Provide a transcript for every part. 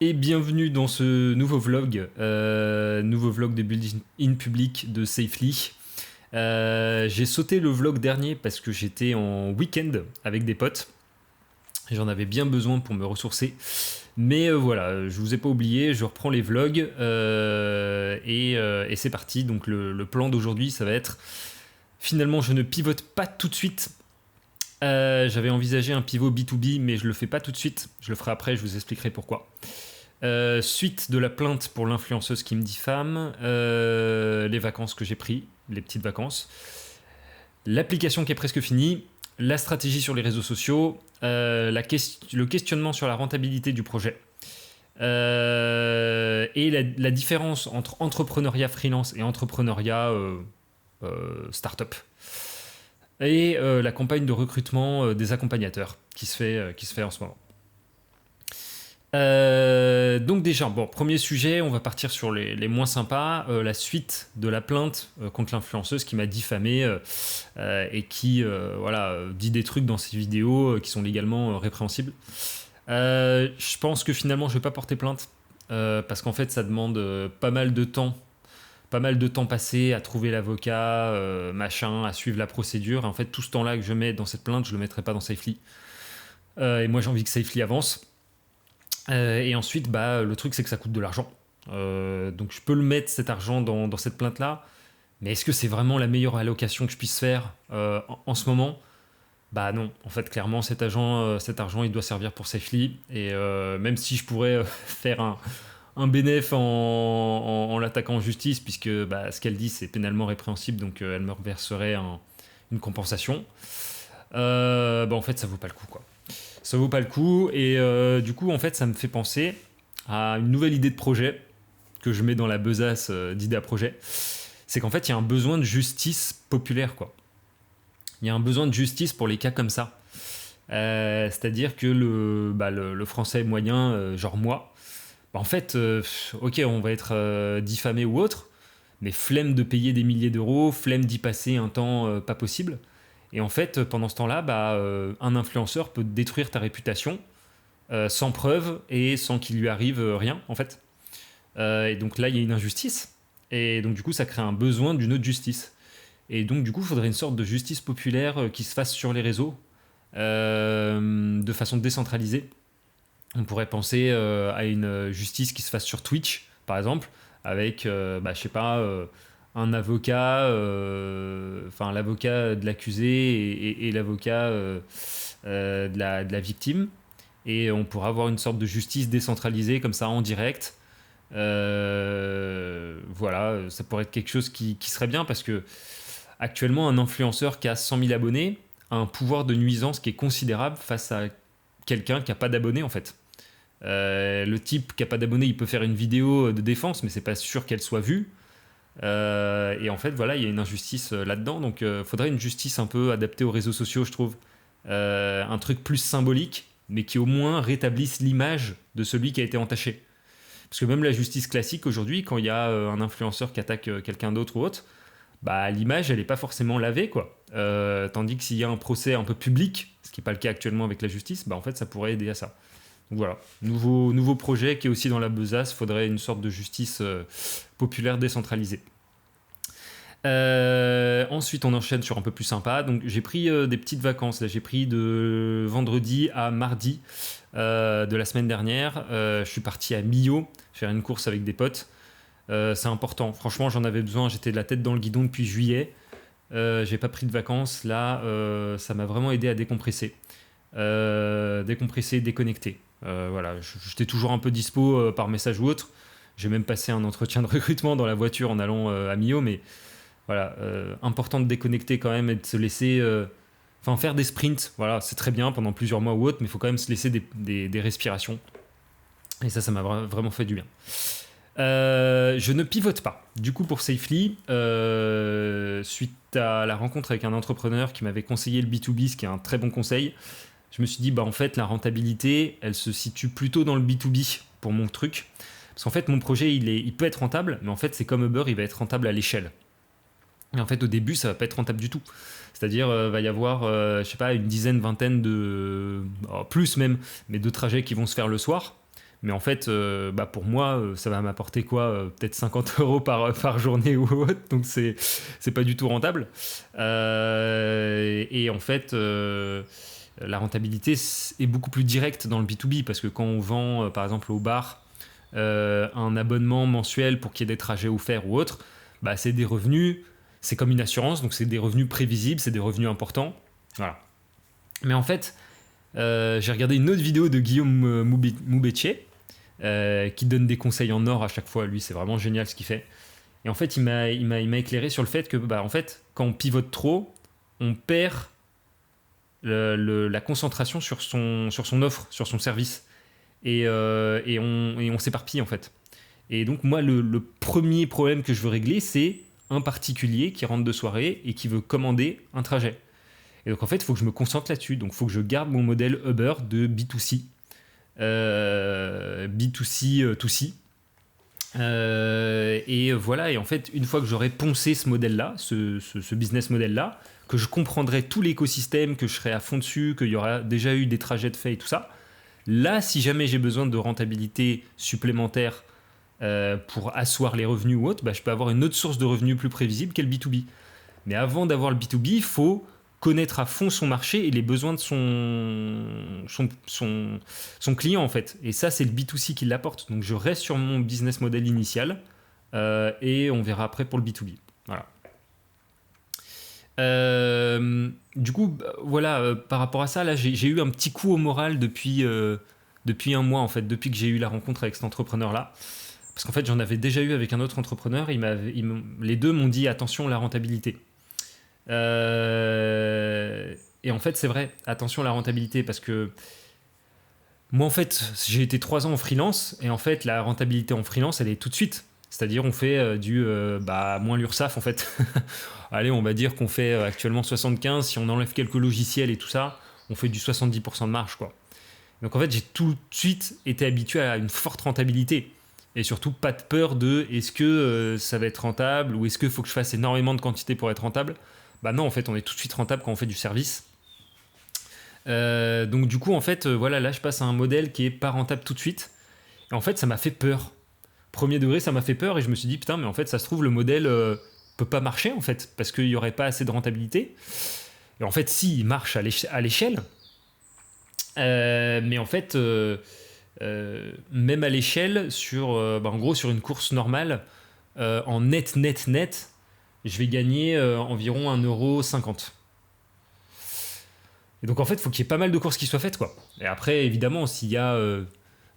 Et bienvenue dans ce nouveau vlog de Build in Public de Safely. J'ai sauté le vlog dernier parce que j'étais en week-end avec des potes. J'en avais bien besoin pour me ressourcer. Mais voilà, je vous ai pas oublié, je reprends les vlogs et c'est parti. Donc le plan d'aujourd'hui, ça va être... Finalement, je ne pivote pas tout de suite. J'avais envisagé un pivot B2B, mais je le fais pas tout de suite. Je le ferai après, je vous expliquerai pourquoi. Suite de la plainte pour l'influenceuse qui me diffame, les vacances que j'ai pris, les petites vacances, l'application qui est presque finie, la stratégie sur les réseaux sociaux, le questionnement sur la rentabilité du projet. Et la différence entre entrepreneuriat freelance et entrepreneuriat startup. Et la campagne de recrutement des accompagnateurs qui se fait en ce moment. Donc déjà, bon, premier sujet, on va partir sur les moins sympas, la suite de la plainte contre l'influenceuse qui m'a diffamé et qui dit des trucs dans ses vidéos qui sont légalement répréhensibles. Je pense que finalement je vais pas porter plainte parce qu'en fait ça demande pas mal de temps passé à trouver l'avocat, machin, à suivre la procédure. Et en fait tout ce temps-là que je mets dans cette plainte, je le mettrai pas dans Safely. Et moi j'ai envie que Safely avance. Et ensuite, le truc, c'est que ça coûte de l'argent. Donc je peux le mettre, cet argent, dans cette plainte-là. Mais est-ce que c'est vraiment la meilleure allocation que je puisse faire en ce moment ? Bah non. En fait, clairement, cet argent, il doit servir pour Safely. Et même si je pourrais faire un bénéf en l'attaquant en justice, puisque ce qu'elle dit, c'est pénalement répréhensible, donc elle me reverserait une compensation. En fait, ça vaut pas le coup, quoi. Ça vaut pas le coup et du coup en fait ça me fait penser à une nouvelle idée de projet que je mets dans la besace d'idée à projet. C'est qu'en fait il y a un besoin de justice populaire, quoi. Il y a un besoin de justice pour les cas comme ça. C'est-à-dire que le français moyen, genre moi, en fait, ok, on va être diffamé ou autre, mais flemme de payer des milliers d'euros, flemme d'y passer un temps pas possible. Et en fait, pendant ce temps-là, un influenceur peut détruire ta réputation sans preuve et sans qu'il lui arrive rien, en fait. Et donc là, il y a une injustice. Et donc du coup, ça crée un besoin d'une autre justice. Et donc du coup, il faudrait une sorte de justice populaire qui se fasse sur les réseaux, de façon décentralisée. On pourrait penser à une justice qui se fasse sur Twitch, par exemple, avec, je sais pas, un avocat, l'avocat de l'accusé et l'avocat de la victime. Et on pourra avoir une sorte de justice décentralisée, comme ça, en direct. Voilà, ça pourrait être quelque chose qui serait bien, parce que actuellement, un influenceur qui a 100 000 abonnés a un pouvoir de nuisance qui est considérable face à quelqu'un qui n'a pas d'abonnés, en fait. Le type qui n'a pas d'abonnés, il peut faire une vidéo de défense, mais c'est pas sûr qu'elle soit vue. Et en fait, voilà, il y a une injustice là-dedans. Donc, faudrait une justice un peu adaptée aux réseaux sociaux, je trouve. Un truc plus symbolique, mais qui au moins rétablisse l'image de celui qui a été entaché. Parce que même la justice classique aujourd'hui, quand il y a un influenceur qui attaque quelqu'un d'autre ou autre, l'image, elle n'est pas forcément lavée, quoi. Tandis que s'il y a un procès un peu public, ce qui n'est pas le cas actuellement avec la justice, en fait, ça pourrait aider à ça. Donc voilà, nouveau projet qui est aussi dans la besace. Faudrait une sorte de justice populaire décentralisée. Ensuite, on enchaîne sur un peu plus sympa. Donc, j'ai pris des petites vacances. Là, j'ai pris de vendredi à mardi de la semaine dernière. Je suis parti à Millau faire une course avec des potes. C'est important. Franchement, j'en avais besoin. J'étais de la tête dans le guidon depuis juillet. J'ai pas pris de vacances. Là, ça m'a vraiment aidé à décompresser. Déconnecter. Voilà, j'étais toujours un peu dispo par message ou autre. J'ai même passé un entretien de recrutement dans la voiture en allant à Millau, mais voilà, important de déconnecter quand même et de se laisser faire des sprints. Voilà, c'est très bien pendant plusieurs mois ou autre, mais il faut quand même se laisser des respirations. Et ça m'a vraiment fait du bien. Je ne pivote pas. Du coup, pour Safely, suite à la rencontre avec un entrepreneur qui m'avait conseillé le B2B, ce qui est un très bon conseil, je me suis dit, en fait, la rentabilité, elle se situe plutôt dans le B2B pour mon truc. Parce qu'en fait, mon projet, il peut être rentable, mais en fait, c'est comme Uber, il va être rentable à l'échelle. Et en fait, au début, ça va pas être rentable du tout. C'est-à-dire, va y avoir, une dizaine, vingtaine plus même, mais de trajets qui vont se faire le soir. Mais en fait, pour moi, ça va m'apporter quoi, peut-être 50 euros par journée ou autre, donc c'est pas du tout rentable. Et en fait, la rentabilité est beaucoup plus directe dans le B2B, parce que quand on vend, par exemple, au bar, un abonnement mensuel pour qu'il y ait des trajets offerts ou autre, c'est des revenus, c'est comme une assurance, donc c'est des revenus prévisibles, c'est des revenus importants. Voilà. Mais en fait, j'ai regardé une autre vidéo de Guillaume Moubettier, qui donne des conseils en or à chaque fois. Lui, c'est vraiment génial ce qu'il fait. Et en fait, il m'a éclairé sur le fait que, en fait, quand on pivote trop, on perd la concentration sur son offre, sur son service. Et on s'éparpille, en fait. Et donc, moi, le premier problème que je veux régler, c'est un particulier qui rentre de soirée et qui veut commander un trajet. Et donc, en fait, il faut que je me concentre là-dessus. Donc, il faut que je garde mon modèle Uber de B2C. B2C, 2C. Et voilà, et en fait, une fois que j'aurai poncé ce modèle-là, ce business model-là, que je comprendrai tout l'écosystème, que je serai à fond dessus, qu'il y aura déjà eu des trajets de fait et tout ça, là, si jamais j'ai besoin de rentabilité supplémentaire pour asseoir les revenus ou autre, je peux avoir une autre source de revenus plus prévisible qu'est le B2B. Mais avant d'avoir le B2B, il faut connaître à fond son marché et les besoins de son client, en fait. Et ça, c'est le B2C qui l'apporte. Donc, je reste sur mon business model initial et on verra après pour le B2B. Voilà. Du coup, voilà, par rapport à ça, là, j'ai eu un petit coup au moral depuis un mois, en fait, depuis que j'ai eu la rencontre avec cet entrepreneur-là. Parce qu'en fait, j'en avais déjà eu avec un autre entrepreneur. Les deux m'ont dit, attention, la rentabilité. Et en fait, c'est vrai, attention à la rentabilité, parce que moi, en fait, j'ai été 3 ans en freelance, et en fait, la rentabilité en freelance, elle est tout de suite. C'est-à-dire, on fait moins l'URSSAF, en fait. Allez, on va dire qu'on fait actuellement 75, si on enlève quelques logiciels et tout ça, on fait du 70% de marge, quoi. Donc, en fait, j'ai tout de suite été habitué à une forte rentabilité. Et surtout, pas de peur de est-ce que ça va être rentable, ou est-ce qu'il faut que je fasse énormément de quantité pour être rentable. Non, en fait, on est tout de suite rentable quand on fait du service. Donc du coup, en fait, voilà, là, je passe à un modèle qui est pas rentable tout de suite. Et en fait, ça m'a fait peur. Premier degré, ça m'a fait peur et je me suis dit, putain, mais en fait, ça se trouve, le modèle peut pas marcher, en fait, parce qu'il y aurait pas assez de rentabilité. Et en fait, si, il marche à l'échelle. Mais en fait, même à l'échelle, en gros, sur une course normale, en net, je vais gagner environ 1,50 €. Et donc en fait, il faut qu'il y ait pas mal de courses qui soient faites, quoi. Et après, évidemment, s'il y a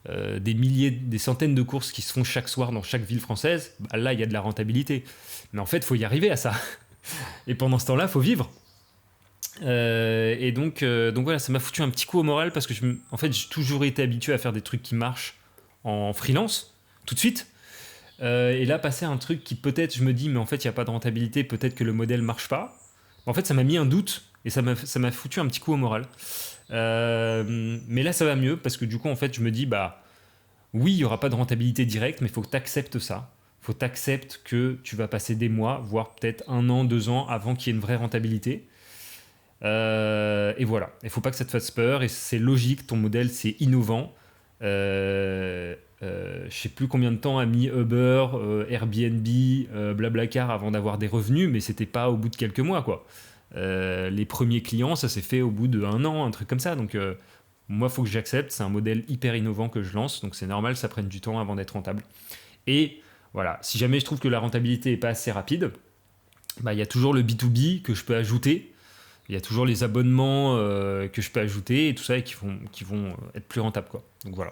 des centaines de courses qui se font chaque soir dans chaque ville française, là, il y a de la rentabilité. Mais en fait, il faut y arriver à ça. Et pendant ce temps-là, il faut vivre. Et donc voilà, ça m'a foutu un petit coup au moral parce que en fait, j'ai toujours été habitué à faire des trucs qui marchent en freelance, tout de suite. Et là, passer à un truc qui peut-être, je me dis, mais en fait, il n'y a pas de rentabilité, peut-être que le modèle marche pas. En fait, ça m'a mis un doute et ça m'a foutu un petit coup au moral. Mais là, ça va mieux parce que du coup, en fait, je me dis, oui, il n'y aura pas de rentabilité directe, mais il faut que tu acceptes ça. Il faut que tu acceptes que tu vas passer des mois, voire peut-être 1 an, 2 ans avant qu'il y ait une vraie rentabilité. Et voilà, il ne faut pas que ça te fasse peur et c'est logique, ton modèle, c'est innovant. Je sais plus combien de temps a mis Uber, Airbnb, Blablacar avant d'avoir des revenus, mais c'était pas au bout de quelques mois, quoi. Les premiers clients, ça s'est fait au bout d'1 an, un truc comme ça. Donc moi, il faut que j'accepte, c'est un modèle hyper innovant que je lance, donc c'est normal, ça prenne du temps avant d'être rentable. Et voilà, si jamais je trouve que la rentabilité n'est pas assez rapide, il y a toujours le B2B que je peux ajouter. Il y a toujours les abonnements que je peux ajouter et tout ça et qui vont être plus rentables, quoi. Donc voilà.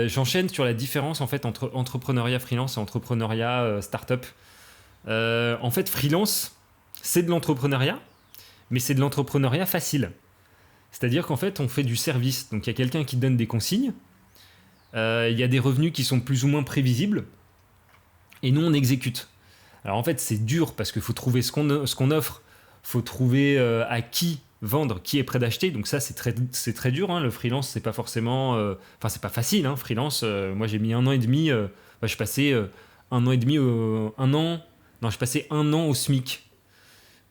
J'enchaîne sur la différence en fait entre entrepreneuriat freelance et entrepreneuriat startup. En fait, freelance, c'est de l'entrepreneuriat, mais c'est de l'entrepreneuriat facile. C'est-à-dire qu'en fait, on fait du service. Donc il y a quelqu'un qui donne des consignes. Il y a des revenus qui sont plus ou moins prévisibles. Et nous, on exécute. Alors en fait, c'est dur parce qu'il faut trouver ce qu'on offre. Il faut trouver à qui vendre, qui est prêt d'acheter. Donc ça, c'est très dur. Hein. Le freelance, c'est pas forcément... c'est pas facile. Hein. Freelance, moi, j'ai mis 1 an et demi... je passais 1 an et demi... je passais 1 an au SMIC.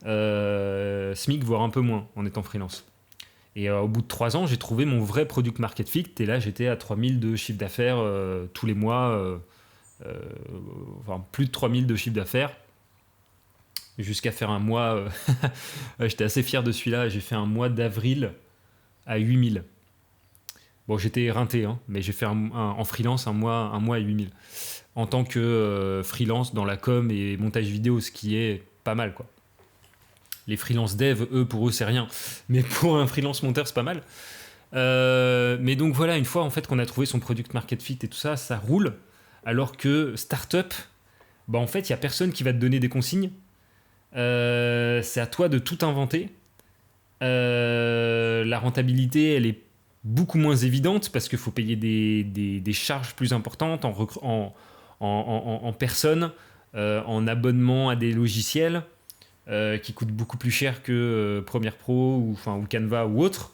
SMIC, voire un peu moins, en étant freelance. Et au bout de 3 ans, j'ai trouvé mon vrai product market fit. Et là, j'étais à 3000 de chiffre d'affaires tous les mois. Euh, enfin, plus de 3000 de chiffre d'affaires. Jusqu'à faire un mois. J'étais assez fier de celui-là. J'ai fait un mois d'avril à 8000. Bon, j'étais éreinté, hein, mais j'ai fait en freelance un mois à 8000. En tant que freelance dans la com et montage vidéo, ce qui est pas mal, quoi. Les freelance dev, pour eux, c'est rien. Mais pour un freelance monteur, c'est pas mal. Mais donc voilà, une fois en fait qu'on a trouvé son product market fit et tout ça, ça roule. Alors que startup, bah en fait, il y a personne qui va te donner des consignes. C'est à toi de tout inventer. La rentabilité, elle est beaucoup moins évidente parce qu'il faut payer des charges plus importantes en personnes, en abonnement à des logiciels qui coûtent beaucoup plus cher que Premiere Pro ou Canva ou autre.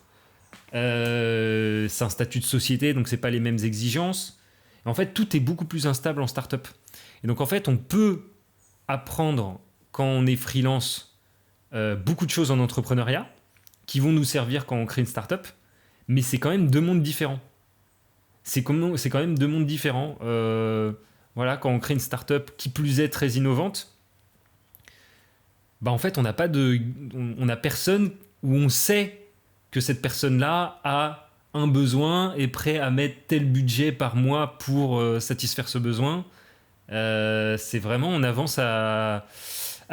C'est un statut de société, donc c'est pas les mêmes exigences. Et en fait, tout est beaucoup plus instable en startup. Et donc en fait, on peut apprendre quand on est freelance beaucoup de choses en entrepreneuriat qui vont nous servir quand on crée une startup, mais c'est quand même deux mondes différents. C'est quand même deux mondes différents. Voilà, quand on crée une startup qui plus est très innovante, bah en fait, on n'a personne où on sait que cette personne-là a un besoin, est prêt à mettre tel budget par mois pour satisfaire ce besoin. C'est vraiment, on avance à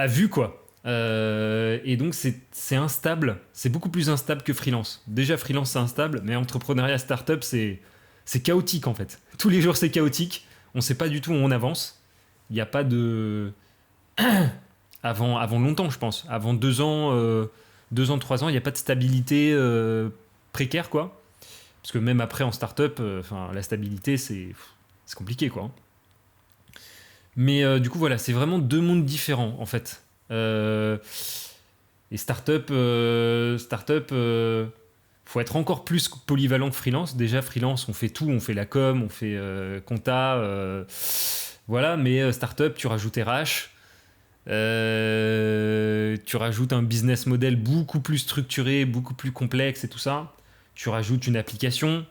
vue, quoi. Et donc, c'est instable. C'est beaucoup plus instable que freelance. Déjà, freelance, c'est instable, mais entrepreneuriat, startup, c'est chaotique, en fait. Tous les jours, c'est chaotique. On ne sait pas du tout où on avance. Il n'y a pas de... avant longtemps, je pense. Avant 2 ans, 3 ans, il n'y a pas de stabilité précaire, quoi. Parce que même après, en startup, la stabilité, c'est compliqué, quoi. Mais du coup, voilà, c'est vraiment deux mondes différents, en fait. Et startup, faut être encore plus polyvalent que freelance. Déjà, freelance, on fait tout, on fait la com, on fait compta, voilà. Mais startup, tu rajoutes RH, tu rajoutes un business model beaucoup plus structuré, beaucoup plus complexe et tout ça. Tu rajoutes une application.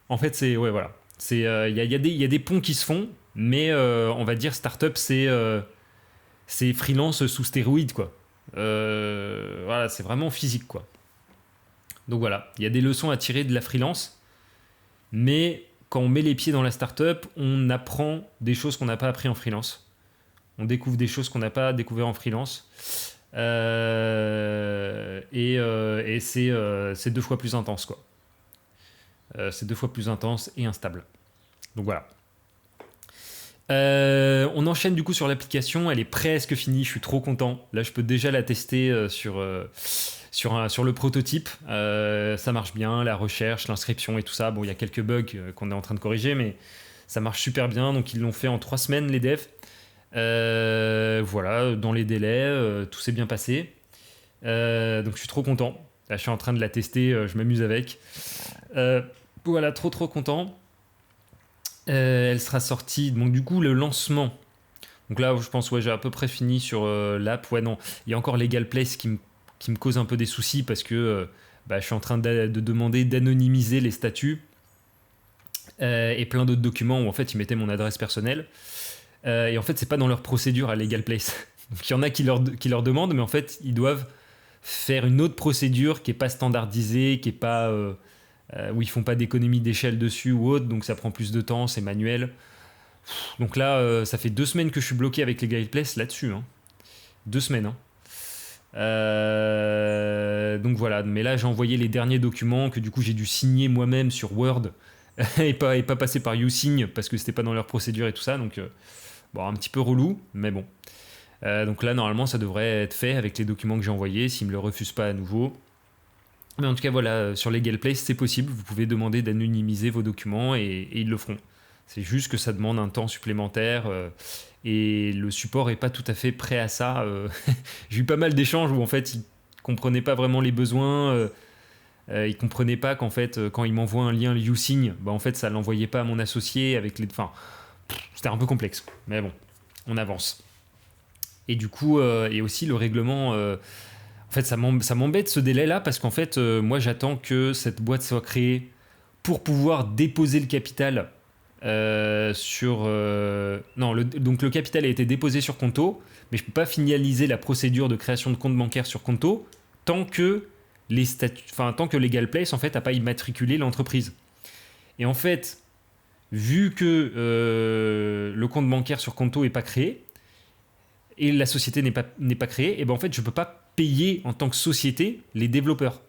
En fait, c'est ouais, voilà. C'est y a des ponts qui se font, mais on va dire startup, c'est freelance sous stéroïdes, quoi. Voilà, c'est vraiment physique, quoi. Donc voilà, il y a des leçons à tirer de la freelance, mais quand on met les pieds dans la startup, on apprend des choses qu'on n'a pas appris en freelance. On découvre des choses qu'on n'a pas découvert en freelance. Et c'est 2 fois plus intense, quoi. C'est 2 fois plus intense et instable. Donc voilà. On enchaîne du coup sur l'application, elle est presque finie, je suis trop content. Là, je peux déjà la tester sur le prototype. Ça marche bien, la recherche, l'inscription et tout ça. Bon, il y a quelques bugs qu'on est en train de corriger, mais ça marche super bien. Donc, ils l'ont fait en 3 semaines, les devs. Voilà, dans les délais, tout s'est bien passé. Donc, je suis trop content. Là, je suis en train de la tester, je m'amuse avec. Voilà, trop content. Elle sera sortie. Donc du coup, le lancement. Donc là, je pense, ouais, j'ai à peu près fini sur l'app. Ouais, non, il y a encore Legal Place qui me cause un peu des soucis parce que je suis en train de demander d'anonymiser les statuts et plein d'autres documents où en fait ils mettaient mon adresse personnelle. Et en fait, c'est pas dans leur procédure à Legal Place. Donc il y en a qui leur demandent, mais en fait, ils doivent faire une autre procédure qui est pas standardisée, qui est pas où ils font pas d'économie d'échelle dessus ou autre, donc ça prend plus de temps, c'est manuel. Donc là, ça fait 2 semaines que je suis bloqué avec Legal Place là-dessus. Hein. 2 semaines. Hein. Donc voilà, mais là j'ai envoyé les derniers documents que du coup j'ai dû signer moi-même sur Word et pas passer par YouSign parce que c'était pas dans leur procédure et tout ça. Donc bon, un petit peu relou, mais bon. Donc là normalement ça devrait être fait avec les documents que j'ai envoyés s'ils me le refusent pas à nouveau. Mais en tout cas, voilà, sur Legal Place, c'est possible. Vous pouvez demander d'anonymiser vos documents et ils le feront. C'est juste que ça demande un temps supplémentaire et le support n'est pas tout à fait prêt à ça. J'ai eu pas mal d'échanges où en fait, ils ne comprenaient pas vraiment les besoins. Ils ne comprenaient pas qu'en fait, quand ils m'envoient un lien YouSign, bah, en fait, ça ne l'envoyait pas à mon associé avec les... Enfin, c'était un peu complexe. Mais bon, on avance. Et du coup, et aussi le règlement... En fait, ça m'embête ce délai-là parce qu'en fait, moi, j'attends que cette boîte soit créée pour pouvoir déposer le capital sur. Non, donc le capital a été déposé sur Conto, mais je ne peux pas finaliser la procédure de création de compte bancaire sur Conto tant que tant que Legal Place en fait n'a pas immatriculé l'entreprise. Et en fait, vu que le compte bancaire sur Conto n'est pas créé et la société n'est pas créée, et ben en fait, je ne peux pas payer en tant que société les développeurs.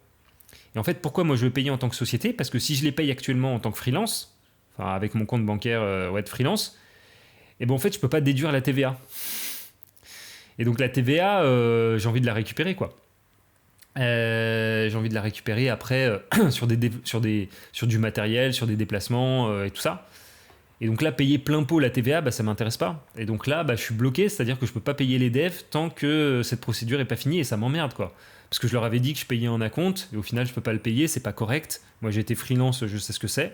Et en fait, pourquoi moi je veux payer en tant que société? Parce que si je les paye actuellement en tant que freelance, enfin avec mon compte bancaire de freelance, et ben en fait, je peux pas déduire la TVA. Et donc la TVA, j'ai envie de la récupérer, quoi. J'ai envie de la récupérer après sur du matériel, sur des déplacements et tout ça. Et donc là, payer plein pot la TVA, bah, ça m'intéresse pas. Et donc là, bah, je suis bloqué, c'est-à-dire que je peux pas payer les devs tant que cette procédure est pas finie et ça m'emmerde, quoi. Parce que je leur avais dit que je payais en acompte et au final, je peux pas le payer, c'est pas correct. Moi, j'ai été freelance, je sais ce que c'est.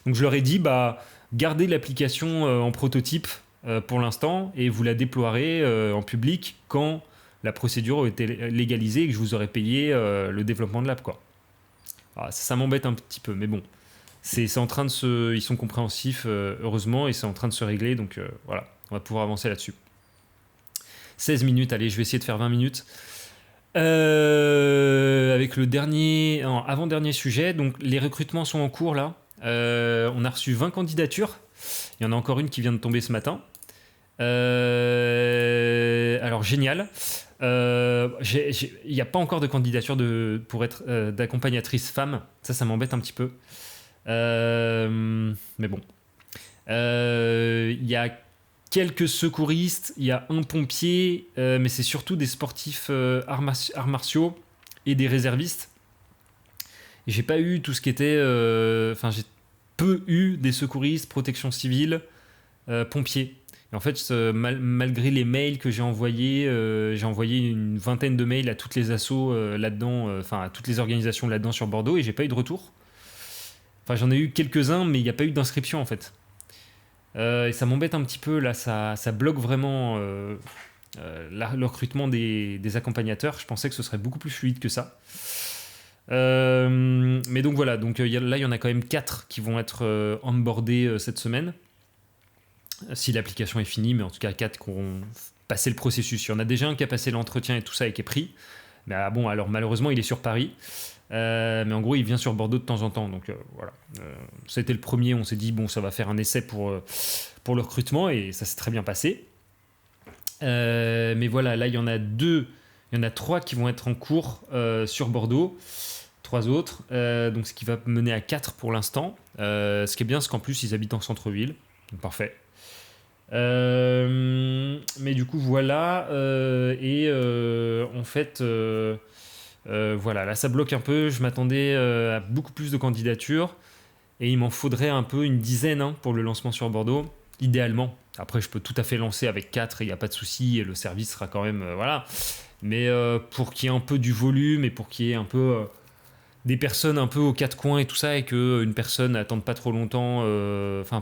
Donc je leur ai dit, bah, gardez l'application en prototype pour l'instant et vous la déploierez en public quand la procédure a été légalisée et que je vous aurai payé le développement de l'app, quoi. Alors, ça m'embête un petit peu, mais bon. C'est en train de ils sont compréhensifs, heureusement, et c'est en train de se régler, donc voilà, on va pouvoir avancer là-dessus. 16 minutes, allez, je vais essayer de faire 20 minutes. Avec le avant-dernier sujet, donc les recrutements sont en cours là. On a reçu 20 candidatures. Il y en a encore une qui vient de tomber ce matin. Alors génial. Il n'y a pas encore de candidature pour être d'accompagnatrice femme. Ça m'embête un petit peu. Mais bon. Il y a quelques secouristes, il y a un pompier, mais c'est surtout des sportifs arts martiaux et des réservistes. Et j'ai pas eu tout ce qui était... Enfin, j'ai peu eu des secouristes, protection civile, pompiers. Et en fait, malgré les mails que j'ai envoyé une vingtaine de mails à toutes les assos là-dedans, à toutes les organisations là-dedans sur Bordeaux, et j'ai pas eu de retour. Enfin, j'en ai eu quelques-uns, mais il n'y a pas eu d'inscription en fait. Et ça m'embête un petit peu, là, ça bloque vraiment le recrutement des accompagnateurs. Je pensais que ce serait beaucoup plus fluide que ça. Mais donc voilà, donc, là il y en a quand même 4 qui vont être onboardés cette semaine. Si l'application est finie, mais en tout cas 4 qui auront passé le processus. Il y en a déjà un qui a passé l'entretien et tout ça et qui est pris. Mais bon, alors malheureusement, il est sur Paris. Mais en gros, il vient sur Bordeaux de temps en temps. Donc voilà. C'était le premier. On s'est dit, bon, ça va faire un essai pour le recrutement et ça s'est très bien passé. Mais voilà, là, il y en a 3 qui vont être en cours sur Bordeaux. 3 autres. Donc ce qui va mener à 4 pour l'instant. Ce qui est bien, c'est qu'en plus, ils habitent en centre-ville. Donc parfait. Mais du coup, voilà. En fait. Voilà, là ça bloque un peu, je m'attendais à beaucoup plus de candidatures et il m'en faudrait un peu une dizaine pour le lancement sur Bordeaux, idéalement. Après je peux tout à fait lancer avec 4 et il n'y a pas de souci et le service sera quand même... voilà. Mais pour qu'il y ait un peu du volume et pour qu'il y ait un peu des personnes un peu aux quatre coins et tout ça et qu'une personne n'attende pas trop longtemps,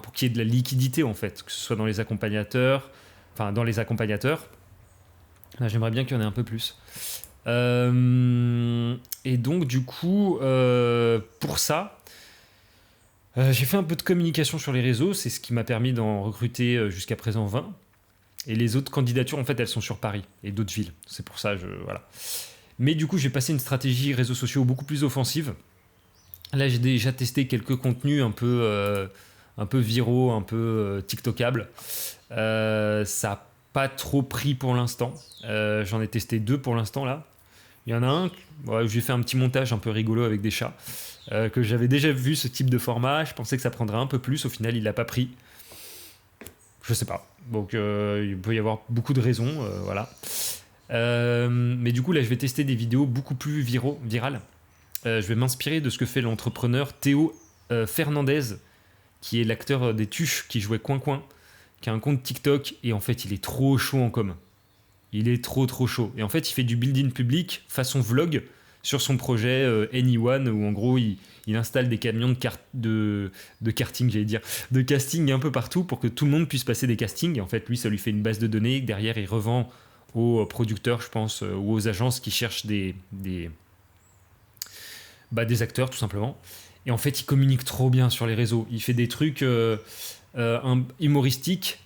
pour qu'il y ait de la liquidité en fait, que ce soit dans les accompagnateurs, là, j'aimerais bien qu'il y en ait un peu plus. Et donc du coup pour ça j'ai fait un peu de communication sur les réseaux, c'est ce qui m'a permis d'en recruter jusqu'à présent 20 et les autres candidatures en fait elles sont sur Paris et d'autres villes, c'est pour ça voilà. Mais du coup j'ai passé une stratégie réseaux sociaux beaucoup plus offensive. Là j'ai déjà testé quelques contenus un peu viraux, un peu tiktokables. Ça a pas trop pris pour l'instant, j'en ai testé 2 pour l'instant là. Il y en a un où j'ai fait un petit montage un peu rigolo avec des chats, que j'avais déjà vu ce type de format. Je pensais que ça prendrait un peu plus. Au final, il l'a pas pris. Je sais pas. Donc, il peut y avoir beaucoup de raisons. Voilà. Mais du coup, là, je vais tester des vidéos beaucoup plus virales. Je vais m'inspirer de ce que fait l'entrepreneur Théo Fernandez, qui est l'acteur des Tuches qui jouait Coin Coin, qui a un compte TikTok. Et en fait, il est trop chaud en com. Il est trop chaud. Et en fait, il fait du build-in public façon vlog sur son projet Anyone, où en gros, il installe des camions de karting, j'allais dire, de casting un peu partout pour que tout le monde puisse passer des castings. Et en fait, lui, ça lui fait une base de données que derrière, il revend aux producteurs, je pense, ou aux agences qui cherchent des acteurs, tout simplement. Et en fait, il communique trop bien sur les réseaux. Il fait des trucs humoristiques,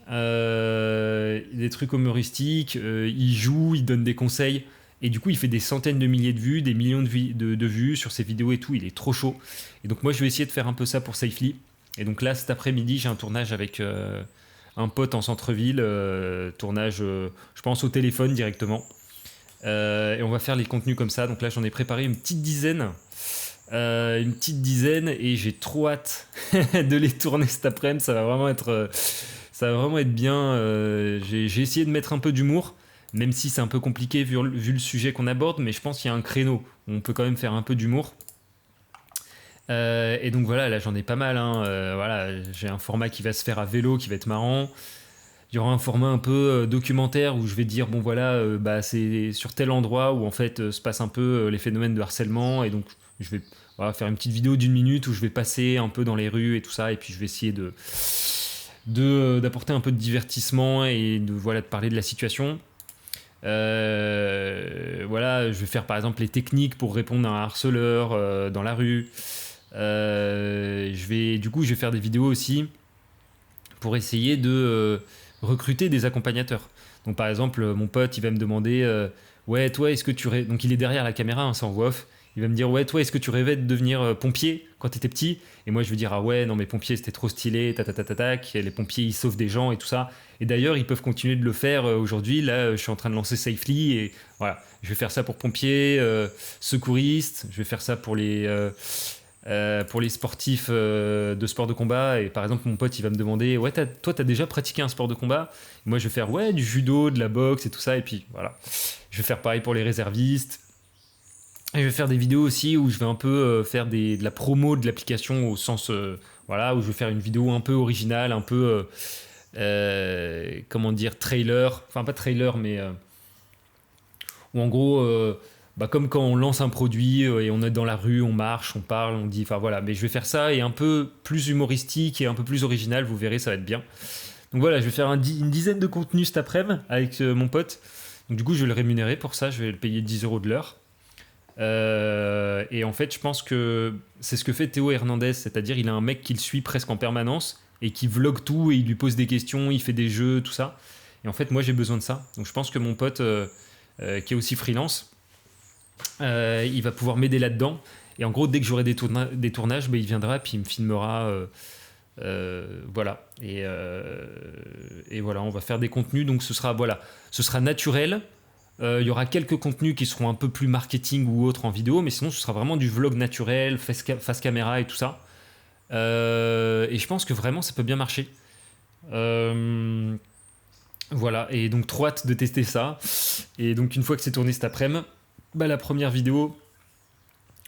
il joue, il donne des conseils. Et du coup, il fait des centaines de milliers de vues, des millions de vues sur ses vidéos et tout. Il est trop chaud. Et donc, moi, je vais essayer de faire un peu ça pour Safely. Et donc là, cet après-midi, j'ai un tournage avec un pote en centre-ville. Tournage, je pense, au téléphone directement. Et on va faire les contenus comme ça. Donc là, j'en ai préparé une petite dizaine. Et j'ai trop hâte de les tourner cet après-midi. Ça va vraiment être bien. J'ai essayé de mettre un peu d'humour, même si c'est un peu compliqué vu le sujet qu'on aborde, mais je pense qu'il y a un créneau où on peut quand même faire un peu d'humour. Et donc voilà, là j'en ai pas mal. Voilà, j'ai un format qui va se faire à vélo, qui va être marrant. Il y aura un format un peu documentaire où je vais dire bon voilà, c'est sur tel endroit où en fait se passent un peu les phénomènes de harcèlement, et donc je vais faire une petite vidéo d'1 minute où je vais passer un peu dans les rues et tout ça, et puis je vais essayer d'apporter un peu de divertissement et de parler de la situation. Je vais faire par exemple les techniques pour répondre à un harceleur dans la rue. Je vais faire des vidéos aussi pour essayer de recruter des accompagnateurs. Donc par exemple, mon pote, il va me demander ouais, toi, est-ce que donc il est derrière la caméra, hein, c'est en voix off. Il va me dire ouais, toi, est-ce que tu rêvais de devenir pompier quand t'étais petit? Et moi, je vais dire ah ouais, non, mais pompier, c'était trop stylé, tac. Les pompiers, ils sauvent des gens et tout ça. Et d'ailleurs, ils peuvent continuer de le faire aujourd'hui. Là, je suis en train de lancer Safely et voilà, je vais faire ça pour pompiers, secouristes. Je vais faire ça pour les sportifs de sport de combat. Et par exemple, mon pote, il va me demander ouais, toi, t'as déjà pratiqué un sport de combat? Et moi, je vais faire ouais, du judo, de la boxe et tout ça. Et puis voilà, je vais faire pareil pour les réservistes. Et je vais faire des vidéos aussi où je vais un peu faire de la promo de l'application au sens où je vais faire une vidéo un peu originale, un peu comment dire, trailer, enfin pas trailer, mais où en gros comme quand on lance un produit et on est dans la rue, on marche, on parle, on dit, enfin voilà, mais je vais faire ça et un peu plus humoristique et un peu plus original, vous verrez, ça va être bien. Donc voilà, je vais faire une dizaine de contenus cet après-midi avec mon pote. Donc du coup, je vais le rémunérer pour ça, je vais le payer 10 € de l'heure. Et en fait, je pense que c'est ce que fait Théo Hernandez, c'est-à-dire il a un mec qui le suit presque en permanence et qui vlog tout et il lui pose des questions, il fait des jeux, tout ça. Et en fait, moi, j'ai besoin de ça. Donc je pense que mon pote, qui est aussi freelance, il va pouvoir m'aider là-dedans. Et en gros, dès que j'aurai des tournages, il viendra puis il me filmera. Voilà. Et voilà, on va faire des contenus. Donc ce sera naturel. Il y aura quelques contenus qui seront un peu plus marketing ou autres en vidéo, mais sinon ce sera vraiment du vlog naturel, face caméra et tout ça. Et je pense que vraiment ça peut bien marcher. Voilà, et donc trop hâte de tester ça. Et donc une fois que c'est tourné cet après-midi, la première vidéo,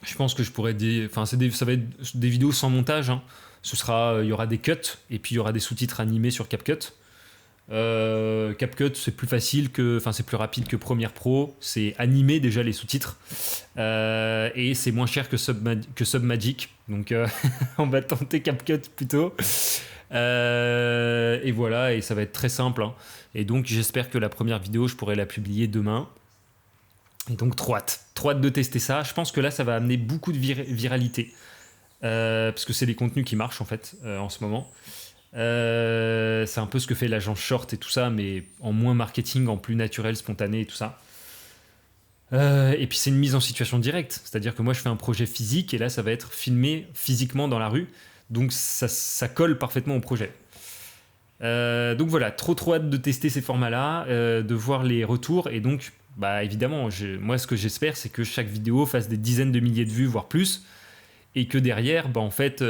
je pense que je pourrais ça va être des vidéos sans montage, hein. Il y aura des cuts et puis il y aura des sous-titres animés sur CapCut. CapCut, c'est plus c'est plus rapide que Premiere Pro, c'est animé déjà les sous-titres, et c'est moins cher que Submagic, donc on va tenter CapCut plutôt. Et voilà, et ça va être très simple, hein. Et donc j'espère que la première vidéo, je pourrai la publier demain. Et donc trop hâte de tester ça. Je pense que là, ça va amener beaucoup de viralité, parce que c'est des contenus qui marchent en fait en ce moment. C'est un peu ce que fait l'agence Short et tout ça, mais en moins marketing, en plus naturel, spontané et tout ça. Et puis c'est une mise en situation directe, c'est-à-dire que moi je fais un projet physique et là ça va être filmé physiquement dans la rue, donc ça colle parfaitement au projet. Donc voilà, trop hâte de tester ces formats-là, de voir les retours, et donc évidemment, moi ce que j'espère, c'est que chaque vidéo fasse des dizaines de milliers de vues, voire plus, et que derrière, en fait,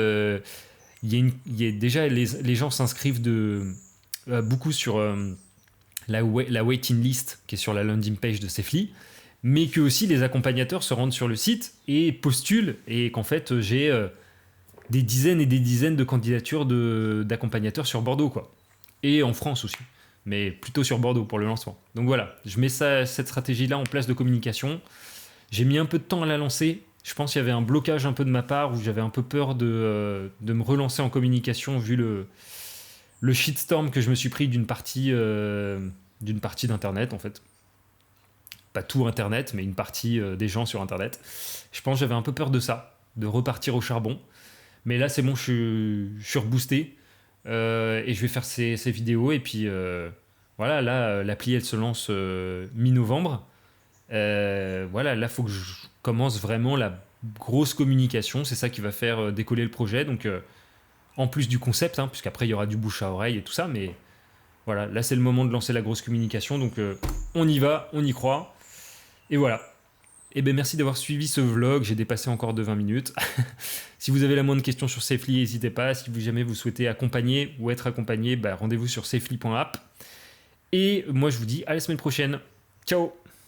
déjà les gens s'inscrivent beaucoup sur la waiting list qui est sur la landing page de Safely, mais que aussi les accompagnateurs se rendent sur le site et postulent, et qu'en fait j'ai des dizaines et des dizaines de candidatures d'accompagnateurs sur Bordeaux, quoi. Et en France aussi, mais plutôt sur Bordeaux pour le lancement. Donc voilà, je mets cette stratégie-là en place de communication. J'ai mis un peu de temps à la lancer. Je pense qu'il y avait un blocage un peu de ma part, où j'avais un peu peur de me relancer en communication vu le shitstorm que je me suis pris d'une partie d'internet en fait. pas tout Internet, mais une partie des gens sur Internet. Je pense que j'avais un peu peur de ça, de repartir au charbon. Mais là, c'est bon, je suis reboosté. Et je vais faire ces vidéos. Et puis, voilà, là, l'appli, elle se lance mi-novembre. Voilà, là, il faut que je commence vraiment la grosse communication. C'est ça qui va faire décoller le projet. Donc, en plus du concept, hein, puisqu'après, il y aura du bouche à oreille et tout ça. Mais voilà, là, c'est le moment de lancer la grosse communication. Donc, on y va, on y croit. Et voilà. Eh bien, merci d'avoir suivi ce vlog. J'ai dépassé encore de 20 minutes. Si vous avez la moindre question sur Safely, n'hésitez pas. Si jamais vous souhaitez accompagner ou être accompagné, rendez-vous sur safely.app. Et moi, je vous dis à la semaine prochaine. Ciao!